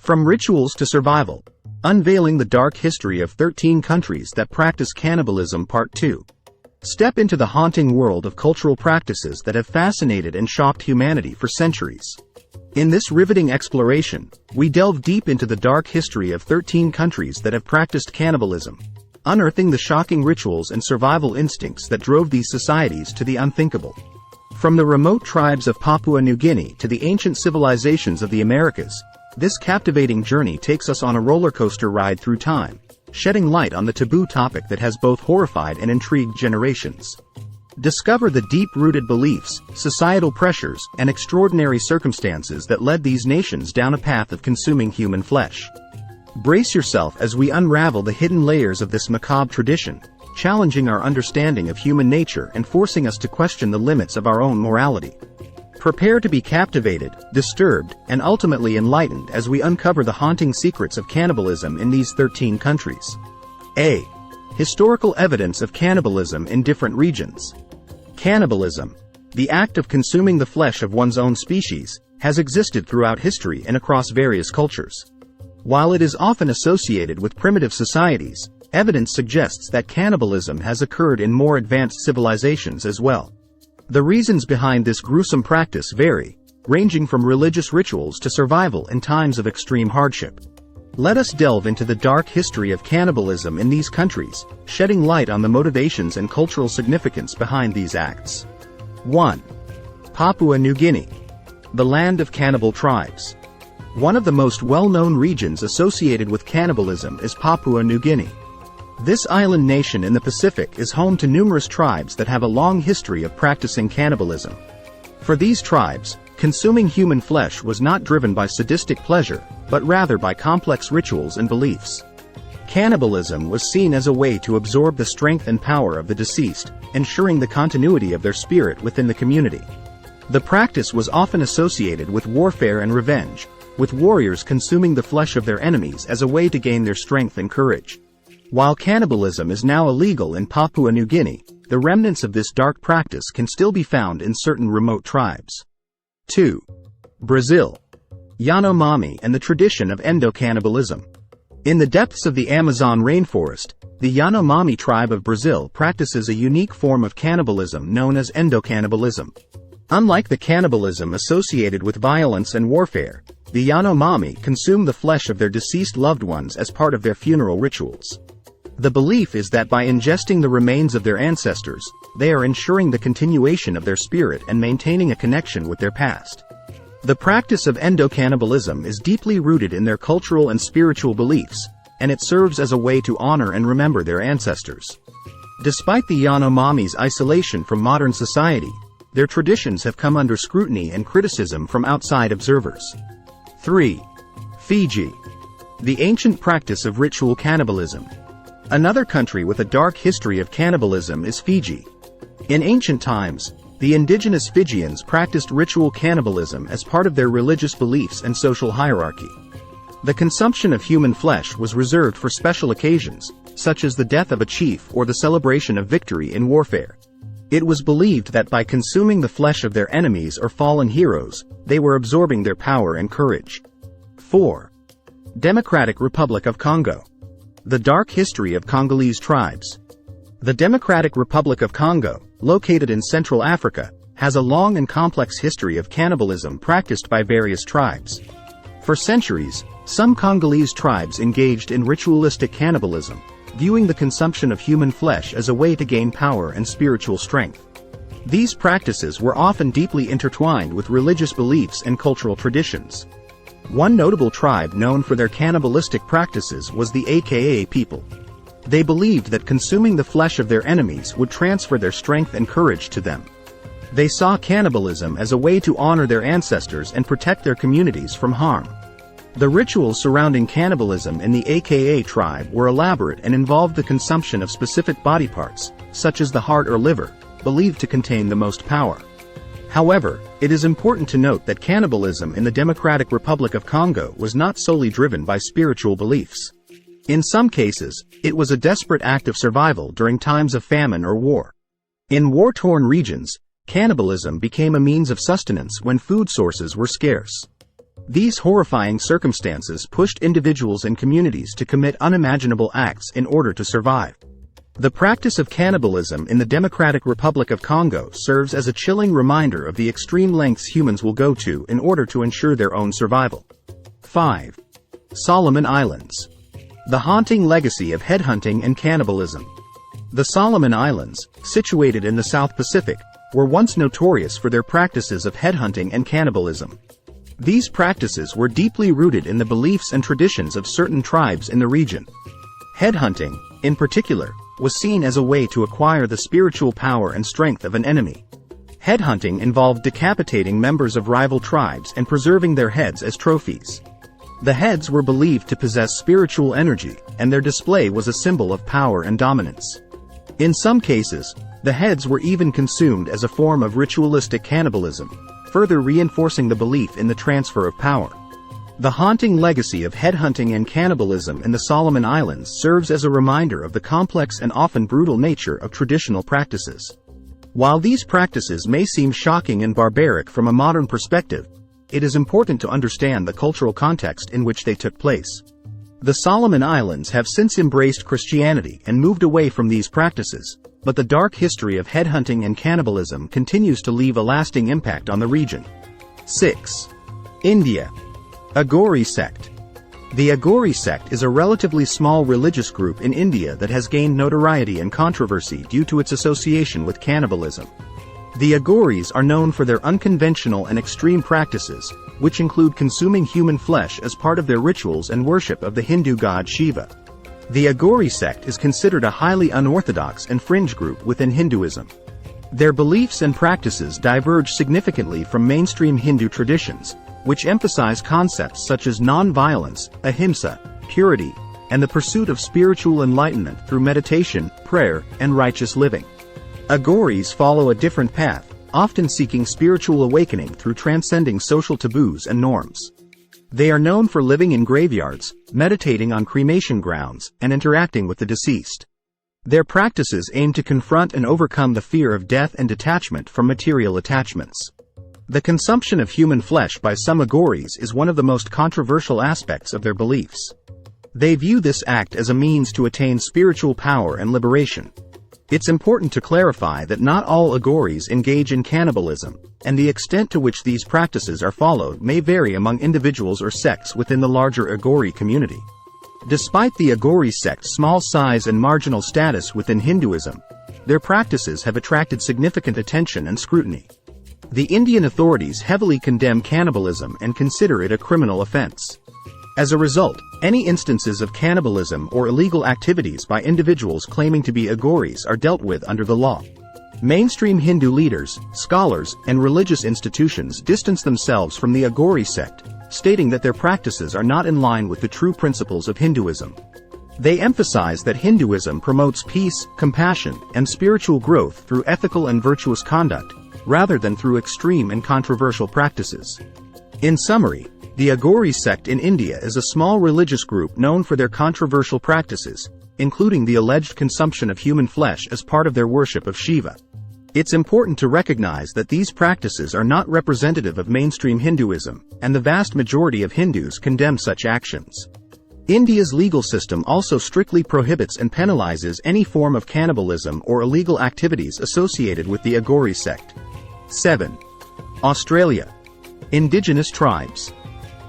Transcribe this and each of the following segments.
From rituals to survival. Unveiling the dark history of 13 countries that practice cannibalism Part 2. Step into the haunting world of cultural practices that have fascinated and shocked humanity for centuries. In this riveting exploration, we delve deep into the dark history of 13 countries that have practiced cannibalism, unearthing the shocking rituals and survival instincts that drove these societies to the unthinkable. From the remote tribes of Papua New Guinea to the ancient civilizations of the Americas, this captivating journey takes us on a roller coaster ride through time, shedding light on the taboo topic that has both horrified and intrigued generations. Discover the deep-rooted beliefs, societal pressures, and extraordinary circumstances that led these nations down a path of consuming human flesh. Brace yourself as we unravel the hidden layers of this macabre tradition, challenging our understanding of human nature and forcing us to question the limits of our own morality. Prepare to be captivated, disturbed, and ultimately enlightened as we uncover the haunting secrets of cannibalism in these 13 countries. A. Historical evidence of cannibalism in different regions. Cannibalism, the act of consuming the flesh of one's own species, has existed throughout history and across various cultures. While it is often associated with primitive societies, evidence suggests that cannibalism has occurred in more advanced civilizations as well. The reasons behind this gruesome practice vary, ranging from religious rituals to survival in times of extreme hardship. Let us delve into the dark history of cannibalism in these countries, shedding light on the motivations and cultural significance behind these acts. 1. Papua New Guinea, the land of cannibal tribes. One of the most well-known regions associated with cannibalism is Papua New Guinea. This island nation in the Pacific is home to numerous tribes that have a long history of practicing cannibalism. For these tribes, consuming human flesh was not driven by sadistic pleasure, but rather by complex rituals and beliefs. Cannibalism was seen as a way to absorb the strength and power of the deceased, ensuring the continuity of their spirit within the community. The practice was often associated with warfare and revenge, with warriors consuming the flesh of their enemies as a way to gain their strength and courage. While cannibalism is now illegal in Papua New Guinea, the remnants of this dark practice can still be found in certain remote tribes. 2. Brazil. Yanomami and the tradition of endocannibalism. In the depths of the Amazon rainforest, the Yanomami tribe of Brazil practices a unique form of cannibalism known as endocannibalism. Unlike the cannibalism associated with violence and warfare, the Yanomami consume the flesh of their deceased loved ones as part of their funeral rituals. The belief is that by ingesting the remains of their ancestors, they are ensuring the continuation of their spirit and maintaining a connection with their past. The practice of endocannibalism is deeply rooted in their cultural and spiritual beliefs, and it serves as a way to honor and remember their ancestors. Despite the Yanomami's isolation from modern society, their traditions have come under scrutiny and criticism from outside observers. 3. Fiji. The ancient practice of ritual cannibalism. Another country with a dark history of cannibalism is Fiji. In ancient times, the indigenous Fijians practiced ritual cannibalism as part of their religious beliefs and social hierarchy. The consumption of human flesh was reserved for special occasions, such as the death of a chief or the celebration of victory in warfare. It was believed that by consuming the flesh of their enemies or fallen heroes, they were absorbing their power and courage. 4. Democratic Republic of Congo. The dark history of Congolese tribes. The Democratic Republic of Congo, located in Central Africa, has a long and complex history of cannibalism practiced by various tribes. For centuries, some Congolese tribes engaged in ritualistic cannibalism, viewing the consumption of human flesh as a way to gain power and spiritual strength. These practices were often deeply intertwined with religious beliefs and cultural traditions. One notable tribe known for their cannibalistic practices was the Aka people. They believed that consuming the flesh of their enemies would transfer their strength and courage to them. They saw cannibalism as a way to honor their ancestors and protect their communities from harm. The rituals surrounding cannibalism in the Aka tribe were elaborate and involved the consumption of specific body parts, such as the heart or liver, believed to contain the most power. However, it is important to note that cannibalism in the Democratic Republic of Congo was not solely driven by spiritual beliefs. In some cases, it was a desperate act of survival during times of famine or war. In war-torn regions, cannibalism became a means of sustenance when food sources were scarce. These horrifying circumstances pushed individuals and communities to commit unimaginable acts in order to survive. The practice of cannibalism in the Democratic Republic of Congo serves as a chilling reminder of the extreme lengths humans will go to in order to ensure their own survival. 5. Solomon Islands. The haunting legacy of headhunting and cannibalism. The Solomon Islands, situated in the South Pacific, were once notorious for their practices of headhunting and cannibalism. These practices were deeply rooted in the beliefs and traditions of certain tribes in the region. Headhunting, in particular, was seen as a way to acquire the spiritual power and strength of an enemy. Headhunting involved decapitating members of rival tribes and preserving their heads as trophies. The heads were believed to possess spiritual energy, and their display was a symbol of power and dominance. In some cases, the heads were even consumed as a form of ritualistic cannibalism, further reinforcing the belief in the transfer of power. The haunting legacy of headhunting and cannibalism in the Solomon Islands serves as a reminder of the complex and often brutal nature of traditional practices. While these practices may seem shocking and barbaric from a modern perspective, it is important to understand the cultural context in which they took place. The Solomon Islands have since embraced Christianity and moved away from these practices, but the dark history of headhunting and cannibalism continues to leave a lasting impact on the region. 6. India. Agori sect. The Agori sect is a relatively small religious group in India that has gained notoriety and controversy due to its association with cannibalism. The Agoris are known for their unconventional and extreme practices, which include consuming human flesh as part of their rituals and worship of the Hindu god Shiva. The Agori sect is considered a highly unorthodox and fringe group within Hinduism. Their beliefs and practices diverge significantly from mainstream Hindu traditions, which emphasize concepts such as non-violence, ahimsa, purity, and the pursuit of spiritual enlightenment through meditation, prayer, and righteous living. Agoris follow a different path, often seeking spiritual awakening through transcending social taboos and norms. They are known for living in graveyards, meditating on cremation grounds, and interacting with the deceased. Their practices aim to confront and overcome the fear of death and detachment from material attachments. The consumption of human flesh by some Agoris is one of the most controversial aspects of their beliefs. They view this act as a means to attain spiritual power and liberation. It's important to clarify that not all Agoris engage in cannibalism, and the extent to which these practices are followed may vary among individuals or sects within the larger Agori community. Despite the Agori sect's small size and marginal status within Hinduism, their practices have attracted significant attention and scrutiny. The Indian authorities heavily condemn cannibalism and consider it a criminal offense. As a result, any instances of cannibalism or illegal activities by individuals claiming to be Agoris are dealt with under the law. Mainstream Hindu leaders, scholars, and religious institutions distance themselves from the Agori sect, stating that their practices are not in line with the true principles of Hinduism. They emphasize that Hinduism promotes peace, compassion, and spiritual growth through ethical and virtuous conduct, rather than through extreme and controversial practices. In summary, the Agori sect in India is a small religious group known for their controversial practices, including the alleged consumption of human flesh as part of their worship of Shiva. It's important to recognize that these practices are not representative of mainstream Hinduism, and the vast majority of Hindus condemn such actions. India's legal system also strictly prohibits and penalizes any form of cannibalism or illegal activities associated with the Agori sect. 7. Australia. Indigenous tribes.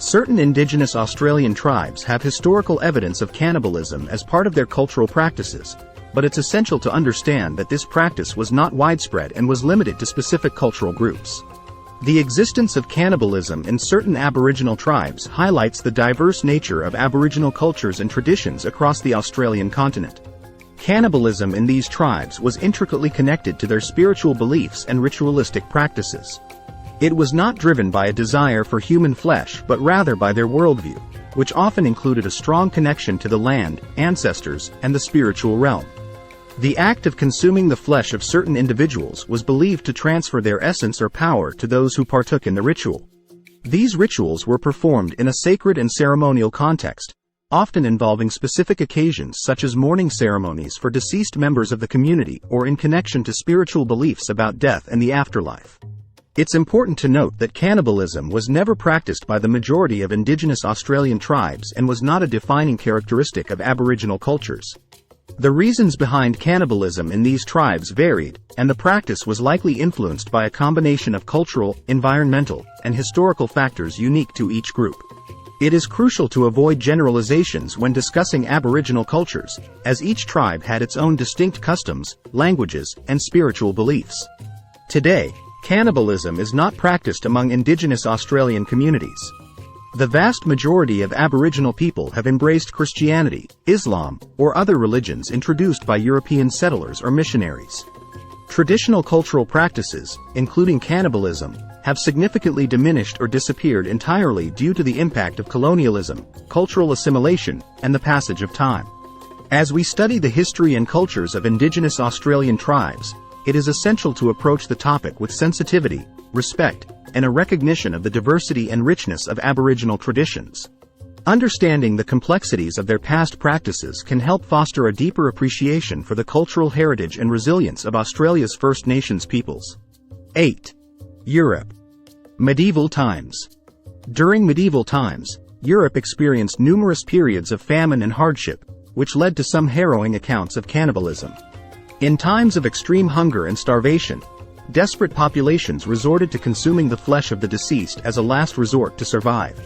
Certain indigenous Australian tribes have historical evidence of cannibalism as part of their cultural practices, but it's essential to understand that this practice was not widespread and was limited to specific cultural groups. The existence of cannibalism in certain Aboriginal tribes highlights the diverse nature of Aboriginal cultures and traditions across the Australian continent. Cannibalism in these tribes was intricately connected to their spiritual beliefs and ritualistic practices. It was not driven by a desire for human flesh but rather by their worldview, which often included a strong connection to the land, ancestors, and the spiritual realm. The act of consuming the flesh of certain individuals was believed to transfer their essence or power to those who partook in the ritual. These rituals were performed in a sacred and ceremonial context, often involving specific occasions such as mourning ceremonies for deceased members of the community or in connection to spiritual beliefs about death and the afterlife. It's important to note that cannibalism was never practiced by the majority of indigenous Australian tribes and was not a defining characteristic of Aboriginal cultures. The reasons behind cannibalism in these tribes varied, and the practice was likely influenced by a combination of cultural, environmental, and historical factors unique to each group. It is crucial to avoid generalizations when discussing Aboriginal cultures, as each tribe had its own distinct customs, languages, and spiritual beliefs. Today, cannibalism is not practiced among Indigenous Australian communities. The vast majority of Aboriginal people have embraced Christianity, Islam, or other religions introduced by European settlers or missionaries. Traditional cultural practices, including cannibalism, have significantly diminished or disappeared entirely due to the impact of colonialism, cultural assimilation, and the passage of time. As we study the history and cultures of Indigenous Australian tribes, it is essential to approach the topic with sensitivity, respect, and a recognition of the diversity and richness of Aboriginal traditions. Understanding the complexities of their past practices can help foster a deeper appreciation for the cultural heritage and resilience of Australia's First Nations peoples. 8. Europe. Medieval times. During medieval times, Europe experienced numerous periods of famine and hardship, which led to some harrowing accounts of cannibalism. In times of extreme hunger and starvation, desperate populations resorted to consuming the flesh of the deceased as a last resort to survive.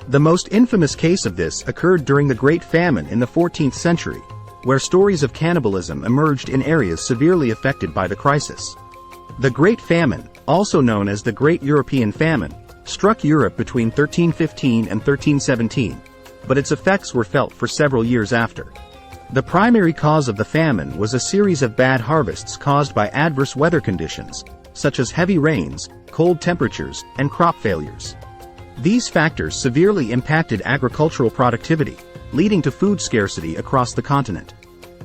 The most infamous case of this occurred during the Great Famine in the 14th century, where stories of cannibalism emerged in areas severely affected by the crisis. The Great Famine, also known as the Great European Famine, struck Europe between 1315 and 1317, but its effects were felt for several years after. The primary cause of the famine was a series of bad harvests caused by adverse weather conditions, such as heavy rains, cold temperatures, and crop failures. These factors severely impacted agricultural productivity, leading to food scarcity across the continent.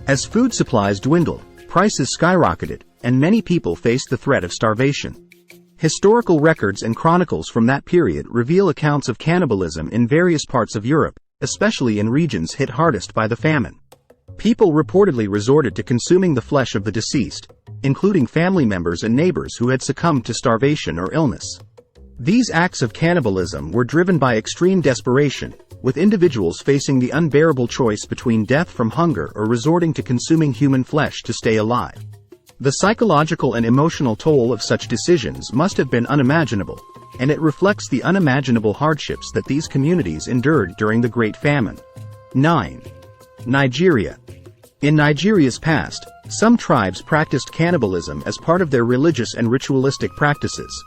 As food supplies dwindled, prices skyrocketed, and many people faced the threat of starvation. Historical records and chronicles from that period reveal accounts of cannibalism in various parts of Europe, especially in regions hit hardest by the famine. People reportedly resorted to consuming the flesh of the deceased, including family members and neighbors who had succumbed to starvation or illness. These acts of cannibalism were driven by extreme desperation, with individuals facing the unbearable choice between death from hunger or resorting to consuming human flesh to stay alive. The psychological and emotional toll of such decisions must have been unimaginable, and it reflects the unimaginable hardships that these communities endured during the Great Famine. 9. Nigeria. In Nigeria's past, some tribes practiced cannibalism as part of their religious and ritualistic practices.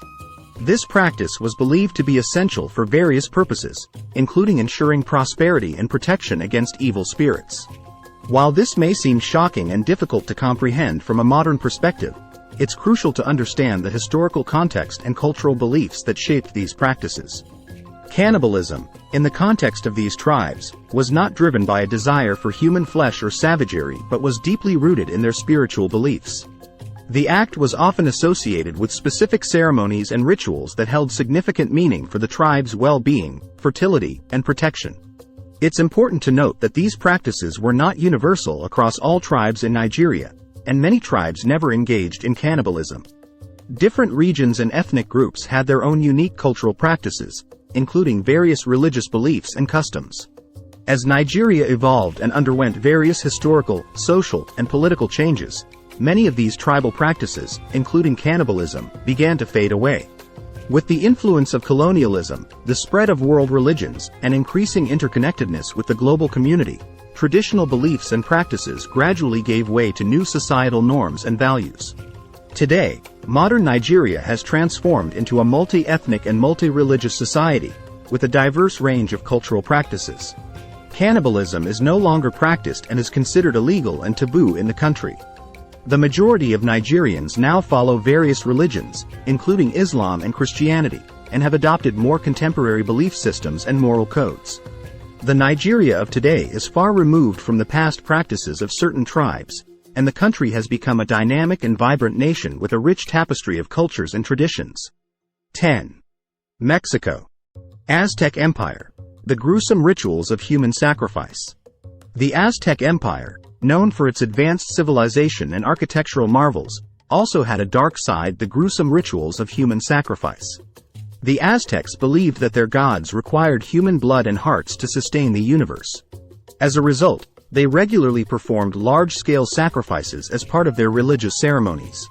This practice was believed to be essential for various purposes, including ensuring prosperity and protection against evil spirits. While this may seem shocking and difficult to comprehend from a modern perspective, it's crucial to understand the historical context and cultural beliefs that shaped these practices. Cannibalism, in the context of these tribes, was not driven by a desire for human flesh or savagery but was deeply rooted in their spiritual beliefs. The act was often associated with specific ceremonies and rituals that held significant meaning for the tribe's well-being, fertility, and protection. It's important to note that these practices were not universal across all tribes in Nigeria, and many tribes never engaged in cannibalism. Different regions and ethnic groups had their own unique cultural practices, including various religious beliefs and customs. As Nigeria evolved and underwent various historical, social, and political changes, many of these tribal practices, including cannibalism, began to fade away. With the influence of colonialism, the spread of world religions, and increasing interconnectedness with the global community, traditional beliefs and practices gradually gave way to new societal norms and values. Today, modern Nigeria has transformed into a multi-ethnic and multi-religious society, with a diverse range of cultural practices. Cannibalism is no longer practiced and is considered illegal and taboo in the country. The majority of Nigerians now follow various religions, including Islam and Christianity, and have adopted more contemporary belief systems and moral codes. The Nigeria of today is far removed from the past practices of certain tribes, and the country has become a dynamic and vibrant nation with a rich tapestry of cultures and traditions. 10. Mexico. Aztec Empire. The gruesome rituals of human sacrifice. The Aztec Empire, known for its advanced civilization and architectural marvels, also had a dark side: the gruesome rituals of human sacrifice. The Aztecs believed that their gods required human blood and hearts to sustain the universe. As a result, they regularly performed large-scale sacrifices as part of their religious ceremonies.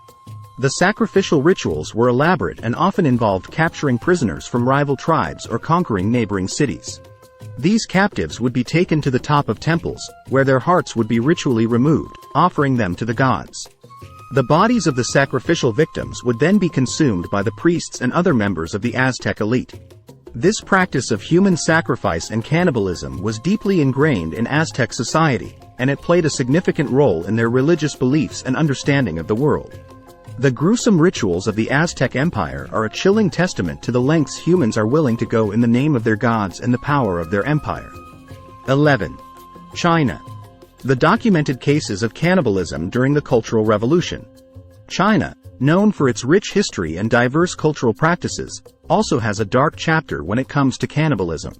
The sacrificial rituals were elaborate and often involved capturing prisoners from rival tribes or conquering neighboring cities. These captives would be taken to the top of temples, where their hearts would be ritually removed, offering them to the gods. The bodies of the sacrificial victims would then be consumed by the priests and other members of the Aztec elite. This practice of human sacrifice and cannibalism was deeply ingrained in Aztec society, and it played a significant role in their religious beliefs and understanding of the world. The gruesome rituals of the Aztec Empire are a chilling testament to the lengths humans are willing to go in the name of their gods and the power of their empire. 11. China. The documented cases of cannibalism during the Cultural Revolution. China, known for its rich history and diverse cultural practices, also has a dark chapter when it comes to cannibalism.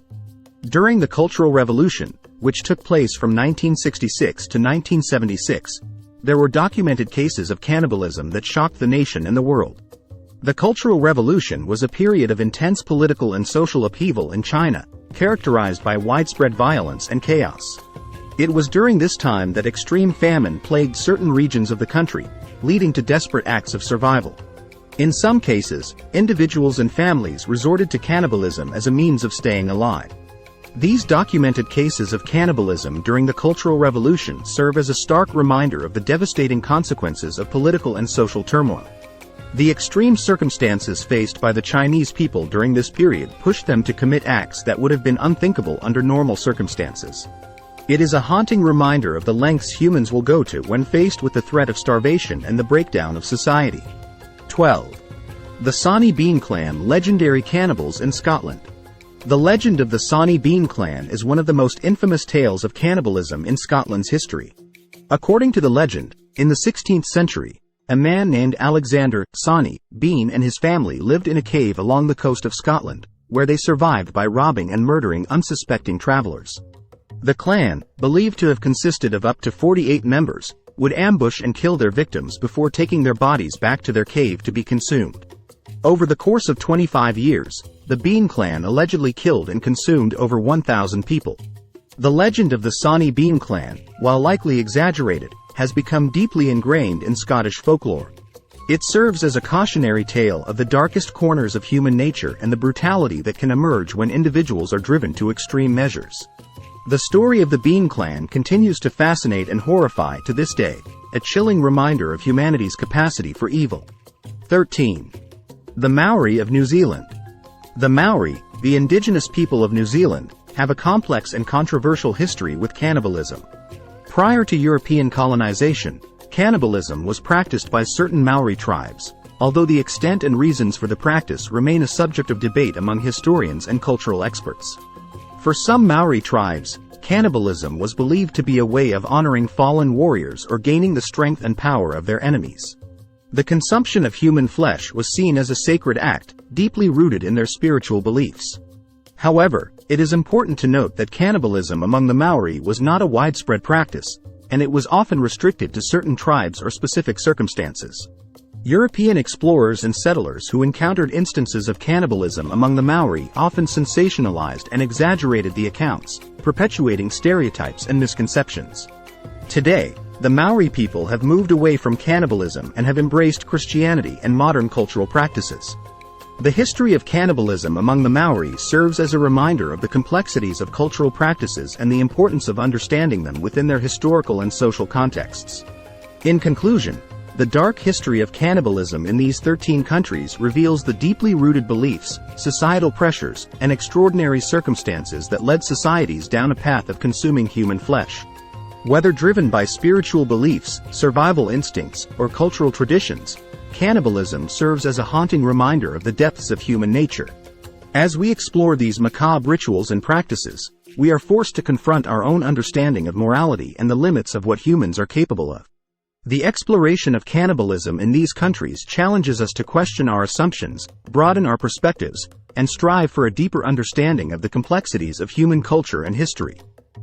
During the Cultural Revolution, which took place from 1966 to 1976, there were documented cases of cannibalism that shocked the nation and the world. The Cultural Revolution was a period of intense political and social upheaval in China, characterized by widespread violence and chaos. It was during this time that extreme famine plagued certain regions of the country, leading to desperate acts of survival. In some cases, individuals and families resorted to cannibalism as a means of staying alive. These documented cases of cannibalism during the Cultural Revolution serve as a stark reminder of the devastating consequences of political and social turmoil. The extreme circumstances faced by the Chinese people during this period pushed them to commit acts that would have been unthinkable under normal circumstances. It is a haunting reminder of the lengths humans will go to when faced with the threat of starvation and the breakdown of society. 12. The Sawney Bean Clan, legendary cannibals in Scotland. The legend of the Sawney Bean Clan is one of the most infamous tales of cannibalism in Scotland's history. According to the legend, in the 16th century, a man named Alexander Sawney Bean and his family lived in a cave along the coast of Scotland, where they survived by robbing and murdering unsuspecting travelers. The clan, believed to have consisted of up to 48 members, would ambush and kill their victims before taking their bodies back to their cave to be consumed. Over the course of 25 years, the Bean Clan allegedly killed and consumed over 1,000 people. The legend of the Sawney Bean Clan, while likely exaggerated, has become deeply ingrained in Scottish folklore. It serves as a cautionary tale of the darkest corners of human nature and the brutality that can emerge when individuals are driven to extreme measures. The story of the Bean Clan continues to fascinate and horrify to this day, a chilling reminder of humanity's capacity for evil. 13. The Maori of New Zealand. The Maori, the indigenous people of New Zealand, have a complex and controversial history with cannibalism. Prior to European colonization, cannibalism was practiced by certain Maori tribes, although the extent and reasons for the practice remain a subject of debate among historians and cultural experts. For some Maori tribes, cannibalism was believed to be a way of honoring fallen warriors or gaining the strength and power of their enemies. The consumption of human flesh was seen as a sacred act, deeply rooted in their spiritual beliefs. However, it is important to note that cannibalism among the Maori was not a widespread practice, and it was often restricted to certain tribes or specific circumstances. European explorers and settlers who encountered instances of cannibalism among the Maori often sensationalized and exaggerated the accounts, perpetuating stereotypes and misconceptions. Today, the Maori people have moved away from cannibalism and have embraced Christianity and modern cultural practices. The history of cannibalism among the Maori serves as a reminder of the complexities of cultural practices and the importance of understanding them within their historical and social contexts. In conclusion, the dark history of cannibalism in these 13 countries reveals the deeply rooted beliefs, societal pressures, and extraordinary circumstances that led societies down a path of consuming human flesh. Whether driven by spiritual beliefs, survival instincts, or cultural traditions, cannibalism serves as a haunting reminder of the depths of human nature. As we explore these macabre rituals and practices, we are forced to confront our own understanding of morality and the limits of what humans are capable of. The exploration of cannibalism in these countries challenges us to question our assumptions, broaden our perspectives, and strive for a deeper understanding of the complexities of human culture and history.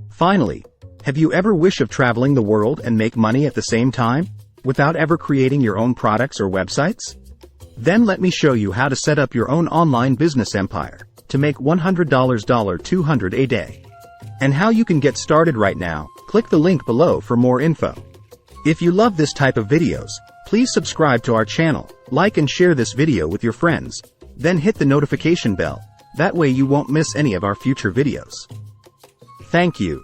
Finally, have you ever wished of traveling the world and make money at the same time? without ever creating your own products or websites? Then let me show you how to set up your own online business empire to make $100 $200 a day. And how you can get started right now. Click the link below for more info. If you love this type of videos, please subscribe to our channel, like and share this video with your friends. Then hit the notification bell. That way you won't miss any of our future videos. Thank you.